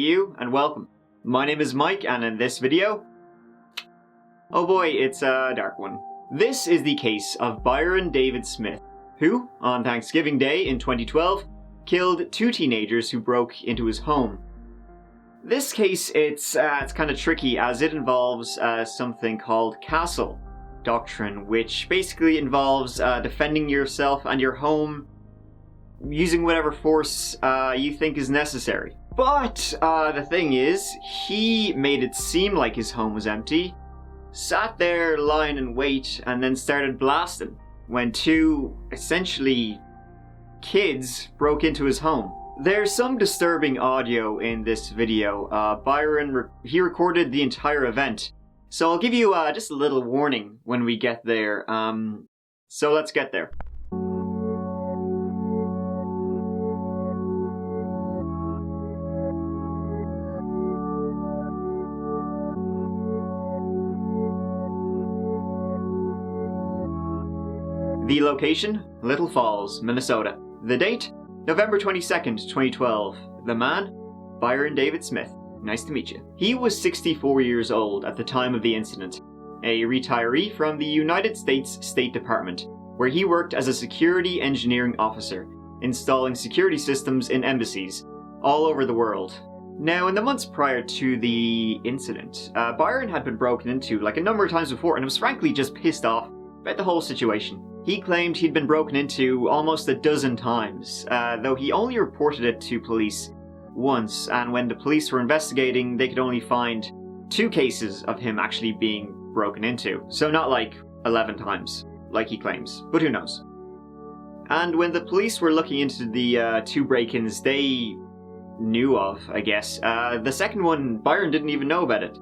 you, and welcome. My name is Mike, and in this video... oh boy, it's a dark one. This is the case of Byron David Smith, who, on Thanksgiving Day in 2012, killed two teenagers who broke into his home. This case, it's kind of tricky as it involves something called castle doctrine, which basically involves defending yourself and your home using whatever force you think is necessary. But the thing is, he made it seem like his home was empty, sat there lying in wait, and then started blasting when two, essentially, kids broke into his home. There's some disturbing audio in this video. Byron, he recorded the entire event, so I'll give you just a little warning when we get there. So let's get there. The location, Little Falls, Minnesota. The date, November 22nd, 2012. The man, Byron David Smith. Nice to meet you. He was 64 years old at the time of the incident, a retiree from the United States State Department, where he worked as a security engineering officer, installing security systems in embassies all over the world. Now, in the months prior to the incident, Byron had been broken into like a number of times before and was frankly just pissed off about the whole situation. He claimed he'd been broken into almost a dozen times, though he only reported it to police once, and when the police were investigating, they could only find 2 cases of him actually being broken into. So not like 11 times, like he claims, but who knows. And when the police were looking into the 2 break-ins they knew of, I guess, the second one, Byron didn't even know about it.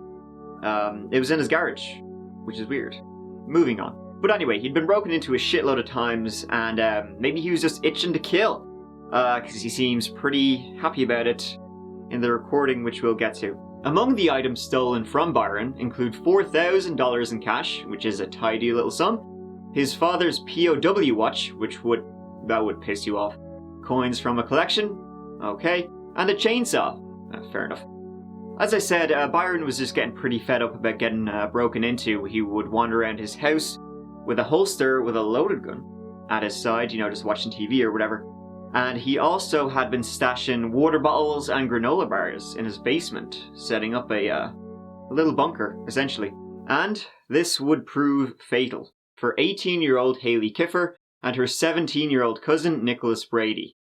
It was in his garage, which is weird. Moving on. But anyway, he'd been broken into a shitload of times, and maybe he was just itching to kill, because he seems pretty happy about it in the recording, which we'll get to. Among the items stolen from Byron include $4,000 in cash, which is a tidy little sum, his father's POW watch, that would piss you off, coins from a collection, okay, and a chainsaw. Fair enough. As I said, Byron was just getting pretty fed up about getting broken into. He would wander around his house with a holster with a loaded gun at his side, just watching TV or whatever. And he also had been stashing water bottles and granola bars in his basement, setting up a little bunker, essentially. And this would prove fatal for 18-year-old Haley Kiffer and her 17-year-old cousin Nicholas Brady.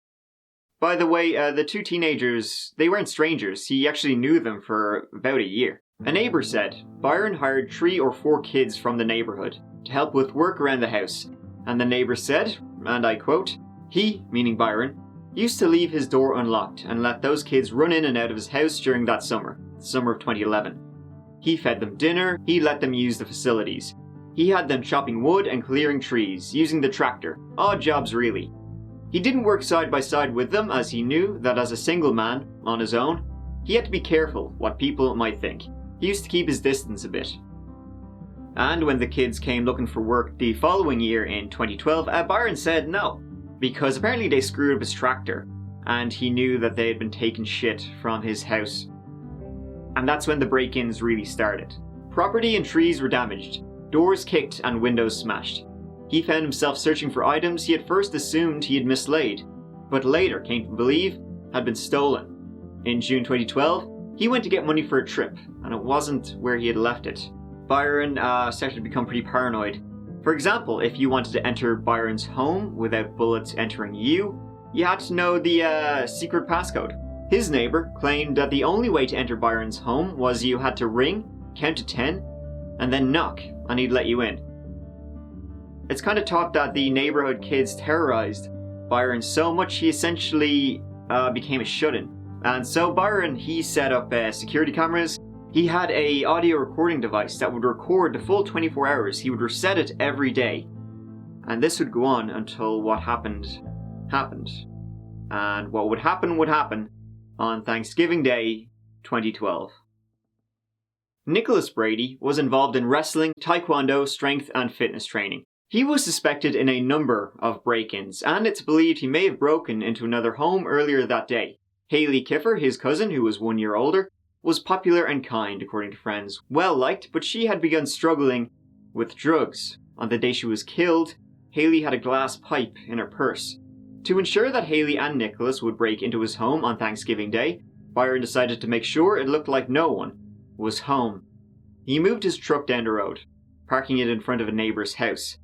By the way, the 2 teenagers, they weren't strangers. He actually knew them for about a year. A neighbor said Byron hired 3 or 4 kids from the neighborhood to help with work around the house, and the neighbor said, and I quote, he, meaning Byron, used to leave his door unlocked and let those kids run in and out of his house during that summer, the summer of 2011. He fed them dinner, he let them use the facilities. He had them chopping wood and clearing trees, using the tractor. Odd jobs really. He didn't work side by side with them as he knew that as a single man, on his own, he had to be careful what people might think. He used to keep his distance a bit. And when the kids came looking for work the following year in 2012, Byron said no, because apparently they screwed up his tractor, and he knew that they had been taking shit from his house. And that's when the break-ins really started. Property and trees were damaged, doors kicked and windows smashed. He found himself searching for items he at first assumed he had mislaid, but later came to believe had been stolen. In June 2012, he went to get money for a trip, and it wasn't where he had left it. Byron started to become pretty paranoid. For example, if you wanted to enter Byron's home without bullets entering you, you had to know the secret passcode. His neighbor claimed that the only way to enter Byron's home was you had to ring, count to 10, and then knock, and he'd let you in. It's kind of taught that the neighborhood kids terrorized Byron so much he essentially became a shut-in. And so Byron, he set up security cameras. He had a audio recording device that would record the full 24 hours. He would reset it every day. And this would go on until what happened. And what would happen on Thanksgiving Day 2012. Nicholas Brady was involved in wrestling, taekwondo, strength and fitness training. He was suspected in a number of break-ins, and it's believed he may have broken into another home earlier that day. Haley Kiffer, his cousin, who was 1 year older, was popular and kind, according to friends. Well liked, but she had begun struggling with drugs. On the day she was killed, Haley had a glass pipe in her purse. To ensure that Haley and Nicholas would break into his home on Thanksgiving Day, Byron decided to make sure it looked like no one was home. He moved his truck down the road, parking it in front of a neighbor's house.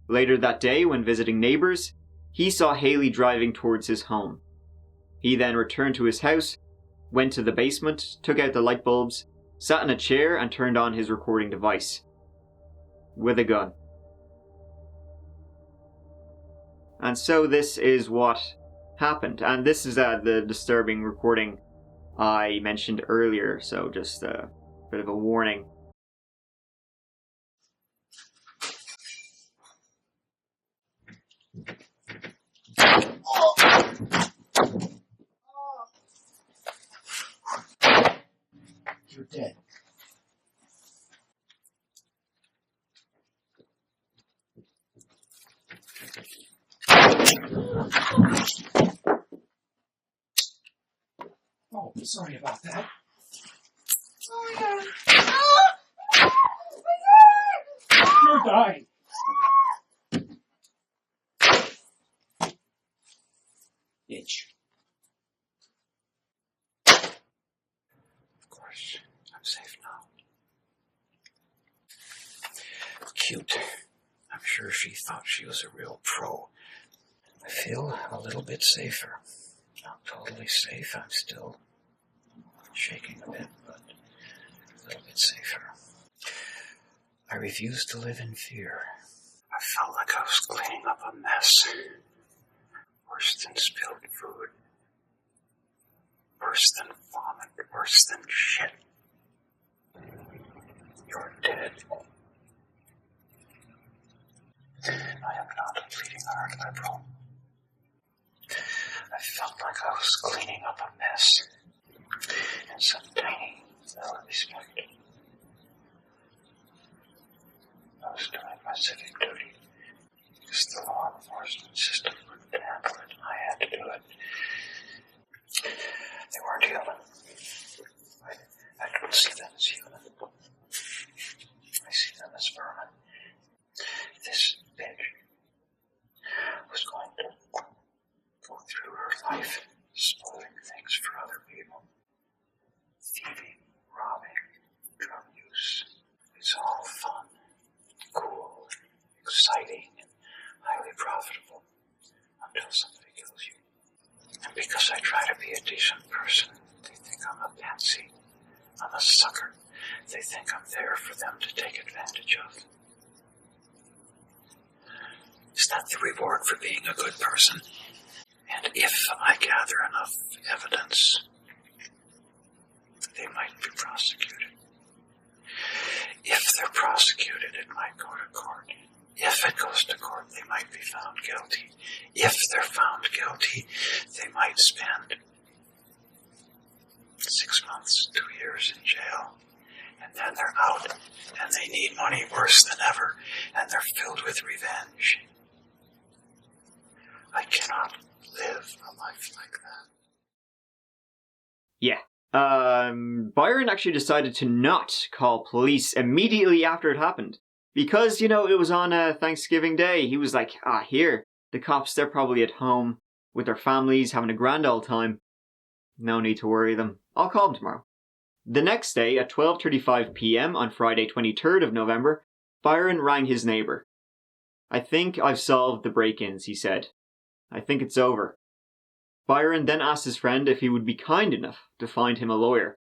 Later that day, when visiting neighbors, he saw Haley driving towards his home. He then returned to his house, went to the basement, took out the light bulbs, sat in a chair and turned on his recording device. With a gun. And so this is what happened. And this is the disturbing recording I mentioned earlier, so just a bit of a warning. You're dead. Oh, sorry about that. You're dying. Itch. Of course, I'm safe now. Cute. I'm sure she thought she was a real pro. I feel a little bit safer. Not totally safe. I'm still shaking a bit, but a little bit safer. I refuse to live in fear. I felt like I was cleaning up a mess. Worse than spilled food. Worse than vomit. Worse than shit. You're dead. I am not a bleeding heart liberal. I felt like I was cleaning up a mess in some tiny little respect. I was doing my civic duty because the law enforcement system couldn't handle it. I had to do it. They weren't human. I don't see them as human. I see them as vermin. This bitch was going to go through her life spoiling things for other people. Thieving, robbing, drug use. It's all fun, cool, exciting, and highly profitable until somebody kills you. And because I try to be a decent person, they think I'm a patsy. I'm a sucker. They think I'm there for them to take advantage of. Is that the reward for being a good person? And if I gather enough evidence, they might be prosecuted. If they're prosecuted, it might go to court. If it goes to court, they might be found guilty. If they're found guilty, they might spend 6 months, 2 years in jail. And then they're out, and they need money worse than ever, and they're filled with revenge. I cannot live a life like that. Yeah. Byron actually decided to not call police immediately after it happened. Because, it was on Thanksgiving Day. He was like, here, the cops, they're probably at home with their families having a grand old time. No need to worry them. I'll call them tomorrow. The next day, at 12:35 p.m. on Friday 23rd of November, Byron rang his neighbour. I think I've solved the break-ins, he said. I think it's over. Byron then asked his friend if he would be kind enough to find him a lawyer.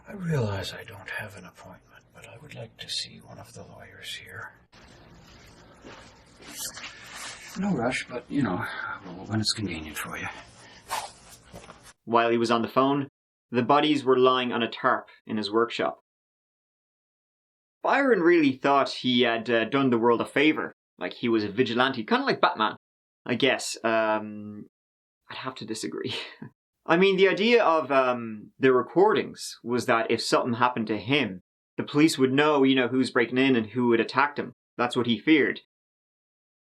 I realize I don't have an appointment, but I would like to see one of the lawyers here. No rush, but, when it's convenient for you. While he was on the phone, the bodies were lying on a tarp in his workshop. Byron really thought he had done the world a favour, like he was a vigilante, kind of like Batman, I guess. I'd have to disagree. I mean, the idea of the recordings was that if something happened to him, the police would know, who's breaking in and who had attacked him. That's what he feared.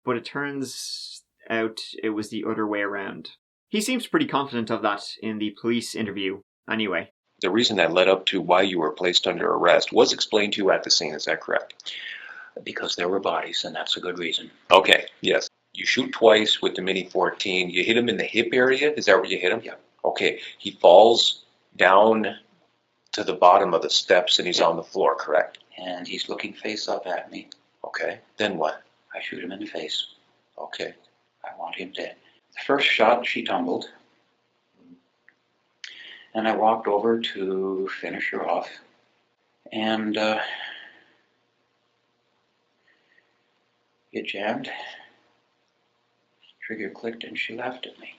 But it turns out it was the other way around. He seems pretty confident of that in the police interview, anyway. The reason that led up to why you were placed under arrest was explained to you at the scene, is that correct? Because there were bodies, and that's a good reason. Okay, yes. You shoot twice with the Mini-14. You hit him in the hip area? Is that where you hit him? Yeah. Okay, he falls down to the bottom of the steps and he's on the floor, correct? And he's looking face up at me. Okay, then what? I shoot him in the face. Okay. I want him dead. The first shot, she tumbled. And I walked over to finish her off. And it jammed. Trigger clicked and she laughed at me.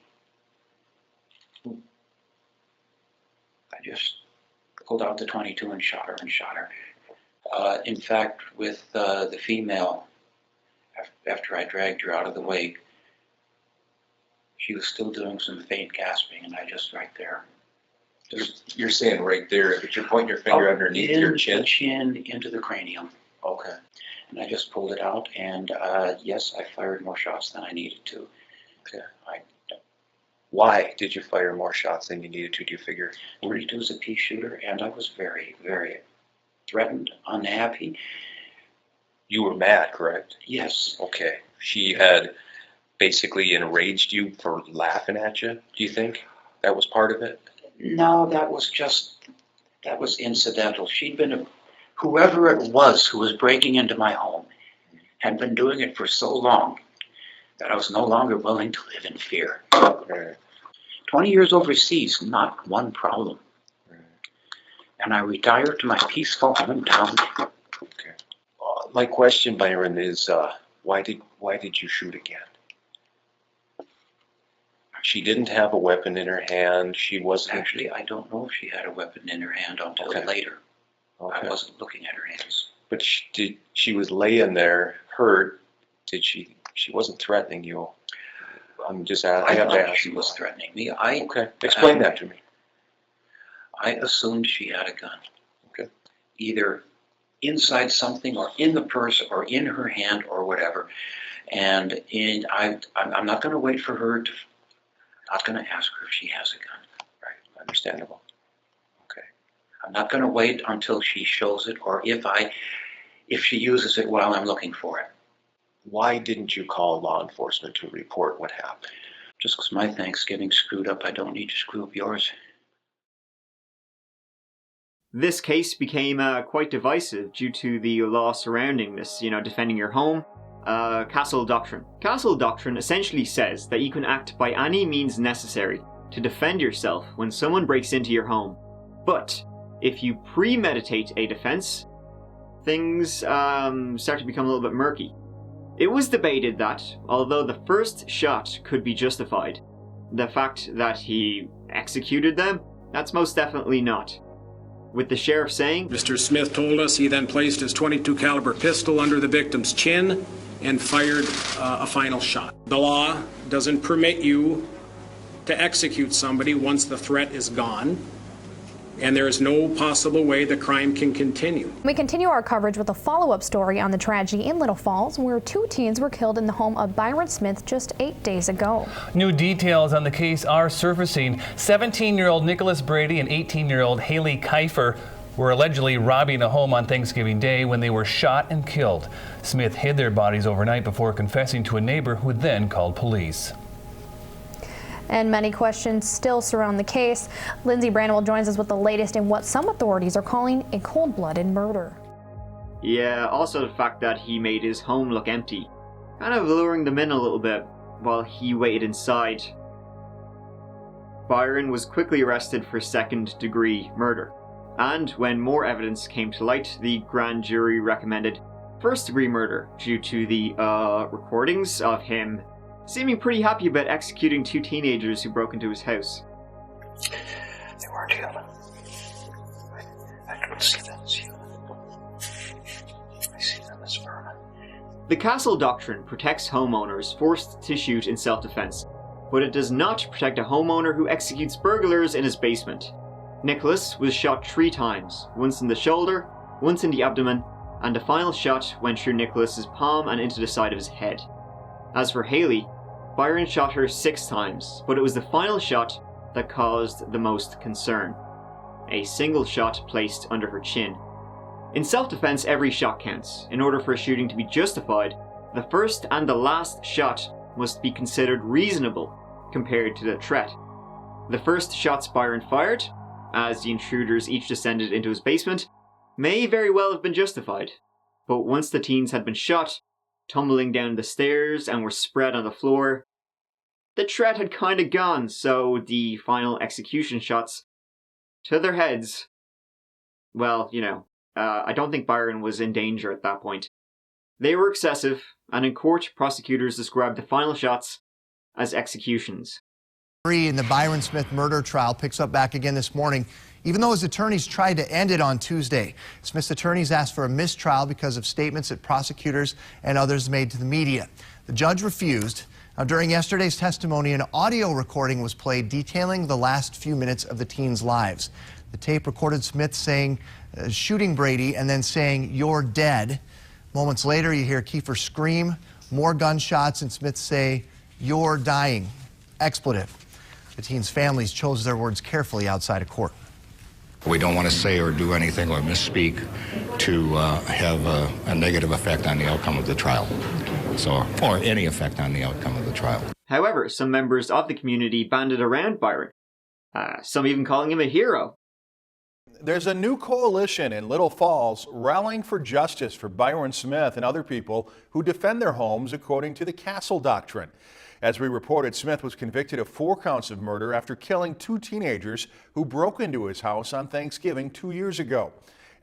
I just pulled out the .22 and shot her. In fact, with the female, after I dragged her out of the way, she was still doing some faint gasping, and I just right there. You're saying right there, but you're pointing your finger underneath your chin? The chin into the cranium. Okay. And I just pulled it out, and yes, I fired more shots than I needed to. Okay. Why did you fire more shots than you needed to, do you figure? 32 is a pea shooter, and I was very, very threatened, unhappy. You were mad, correct? Yes. Okay. She had basically enraged you for laughing at you, do you think? That was part of it? No, that was incidental. She'd been, whoever it was who was breaking into my home, had been doing it for so long that I was no longer willing to live in fear. Right. 20 years overseas, not one problem. Right. And I retired to my peaceful hometown. Okay. My question, Byron, is why did you shoot again? She didn't have a weapon in her hand. She wasn't. Actually, I don't know if she had a weapon in her hand until later. Okay. I wasn't looking at her hands. But she was laying there, hurt. Did she? She wasn't threatening you. I'm just asking. I have to ask. She was threatening me. Okay. Explain that to me. I assumed she had a gun. Okay. Either inside something, or in the purse, or in her hand, or whatever. And I'm not going to wait for her to. Not going to ask her if she has a gun. Right. Understandable. Okay. I'm not going to wait until she shows it, or if she uses it while I'm looking for it. Why didn't you call law enforcement to report what happened? Just because my Thanksgiving screwed up, I don't need to screw up yours. This case became quite divisive due to the law surrounding this, defending your home. Castle Doctrine. Castle Doctrine essentially says that you can act by any means necessary to defend yourself when someone breaks into your home. But if you premeditate a defense, things start to become a little bit murky. It was debated that, although the first shot could be justified, the fact that he executed them, that's most definitely not. With the sheriff saying, Mr. Smith told us he then placed his .22 caliber pistol under the victim's chin and fired a final shot. The law doesn't permit you to execute somebody once the threat is gone, and there is no possible way the crime can continue. We continue our coverage with a follow-up story on the tragedy in Little Falls, where 2 teens were killed in the home of Byron Smith just 8 days ago. New details on the case are surfacing. 17-year-old Nicholas Brady and 18-year-old Haley Kiefer were allegedly robbing a home on Thanksgiving Day when they were shot and killed. Smith hid their bodies overnight before confessing to a neighbor who then called police. And many questions still surround the case. Lindsay Brandwell joins us with the latest in what some authorities are calling a cold-blooded murder. Yeah, also the fact that he made his home look empty, kind of luring them in a little bit while he waited inside. Byron was quickly arrested for second-degree murder, and when more evidence came to light, the grand jury recommended first-degree murder due to the recordings of him seeming pretty happy about executing 2 teenagers who broke into his house. They weren't human. I don't see them as human. I see them as vermin. The Castle Doctrine protects homeowners forced to shoot in self-defense, but it does not protect a homeowner who executes burglars in his basement. Nicholas was shot 3 times, once in the shoulder, once in the abdomen, and the final shot went through Nicholas's palm and into the side of his head. As for Haley, Byron shot her 6 times, but it was the final shot that caused the most concern. A single shot placed under her chin. In self-defense, every shot counts. In order for a shooting to be justified, the first and the last shot must be considered reasonable compared to the threat. The first shots Byron fired, as the intruders each descended into his basement, may very well have been justified. But once the teens had been shot, tumbling down the stairs and were spread on the floor, the threat had kinda gone, so the final execution shots to their heads, well, I don't think Byron was in danger at that point. They were excessive, and in court, prosecutors described the final shots as executions. In the Byron Smith murder trial picks up back again this morning, even though his attorneys tried to end it on Tuesday. Smith's attorneys asked for a mistrial because of statements that prosecutors and others made to the media. The judge refused. Now, during yesterday's testimony, an audio recording was played detailing the last few minutes of the teens' lives. The tape recorded Smith saying, shooting Brady and then saying, "You're dead." Moments later, you hear Kiefer scream, more gunshots, and Smith say, "You're dying." Expletive. The teens' families chose their words carefully outside of court. We don't want to say or do anything or misspeak to have a negative effect on the outcome of the trial, or any effect on the outcome of the trial. However, some members of the community banded around Byron, some even calling him a hero. There's a new coalition in Little Falls rallying for justice for Byron Smith and other people who defend their homes according to the Castle Doctrine. As we reported, Smith was convicted of 4 counts of murder after killing 2 teenagers who broke into his house on Thanksgiving 2 years ago.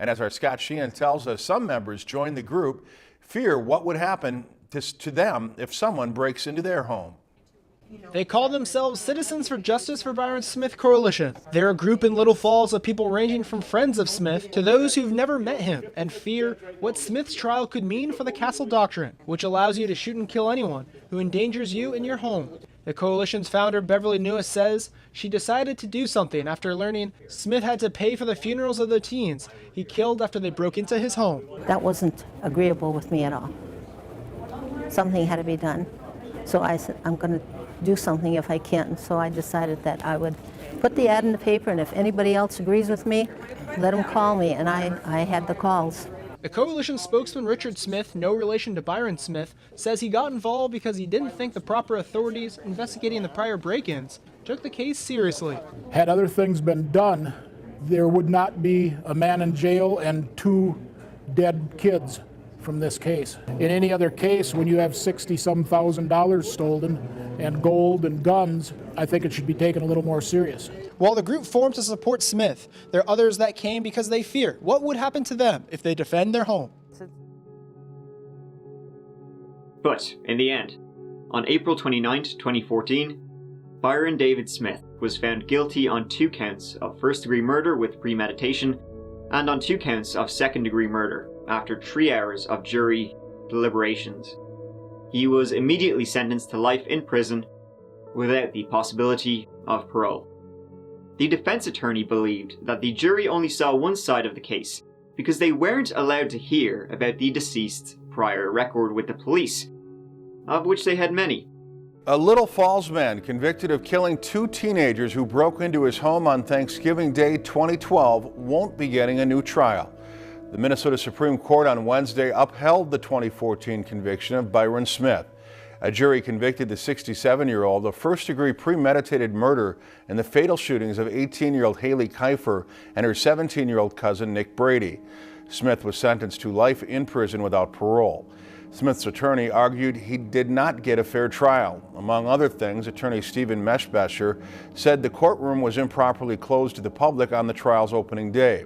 And as our Scott Sheehan tells us, some members joined the group, fear what would happen to them if someone breaks into their home. They call themselves Citizens for Justice for Byron Smith Coalition. They're a group in Little Falls of people ranging from friends of Smith to those who've never met him and fear what Smith's trial could mean for the Castle Doctrine, which allows you to shoot and kill anyone who endangers you in your home. The coalition's founder, Beverly Newis, says she decided to do something after learning Smith had to pay for the funerals of the teens he killed after they broke into his home. That wasn't agreeable with me at all. Something had to be done. So I said, I'm going to do something if I can. So I decided that I would put the ad in the paper, and if anybody else agrees with me, let them call me. And I had the calls. The coalition spokesman Richard Smith, no relation to Byron Smith, says he got involved because he didn't think the proper authorities investigating the prior break-ins took the case seriously. Had other things been done, there would not be a man in jail and 2 dead kids from this case. In any other case, when you have $60-some thousand stolen and gold and guns, I think it should be taken a little more serious. While the group formed to support Smith, there are others that came because they fear what would happen to them if they defend their home. But, in the end, on April 29, 2014, Byron David Smith was found guilty on 2 counts of first-degree murder with premeditation and on 2 counts of second-degree murder after 3 hours of jury deliberations. He was immediately sentenced to life in prison without the possibility of parole. The defense attorney believed that the jury only saw one side of the case because they weren't allowed to hear about the deceased's prior record with the police, of which they had many. A Little Falls man convicted of killing 2 teenagers who broke into his home on Thanksgiving Day 2012 won't be getting a new trial. The Minnesota Supreme Court on Wednesday upheld the 2014 conviction of Byron Smith. A jury convicted the 67-year-old of first-degree premeditated murder in the fatal shootings of 18-year-old Haley Kiefer and her 17-year-old cousin Nick Brady. Smith was sentenced to life in prison without parole. Smith's attorney argued he did not get a fair trial. Among other things, attorney Stephen Meshbesher said the courtroom was improperly closed to the public on the trial's opening day.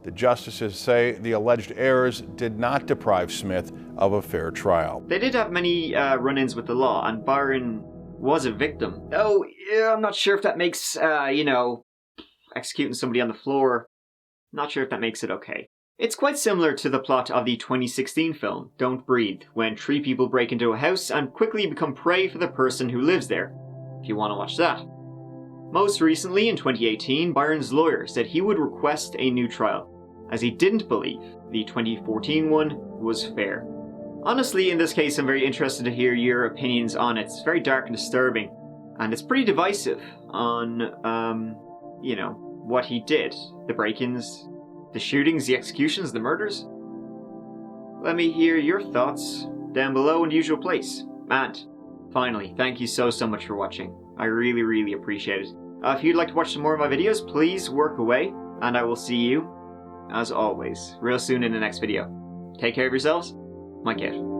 The justices say the alleged errors did not deprive Smith of a fair trial. They did have many run-ins with the law, and Byron was a victim. Oh, yeah, I'm not sure if that makes, executing somebody on the floor, not sure if that makes it okay. It's quite similar to the plot of the 2016 film, Don't Breathe, when 3 people break into a house and quickly become prey for the person who lives there, if you want to watch that. Most recently, in 2018, Byron's lawyer said he would request a new trial, as he didn't believe the 2014 one was fair. Honestly, in this case, I'm very interested to hear your opinions on it. It's very dark and disturbing, and it's pretty divisive on, you know, what he did. The break-ins, the shootings, the executions, the murders. Let me hear your thoughts down below in the usual place. And finally, thank you so much for watching. I really appreciate it. If you'd like to watch some more of my videos, please work away, and I will see you, as always, real soon in the next video. Take care of yourselves. Mike out.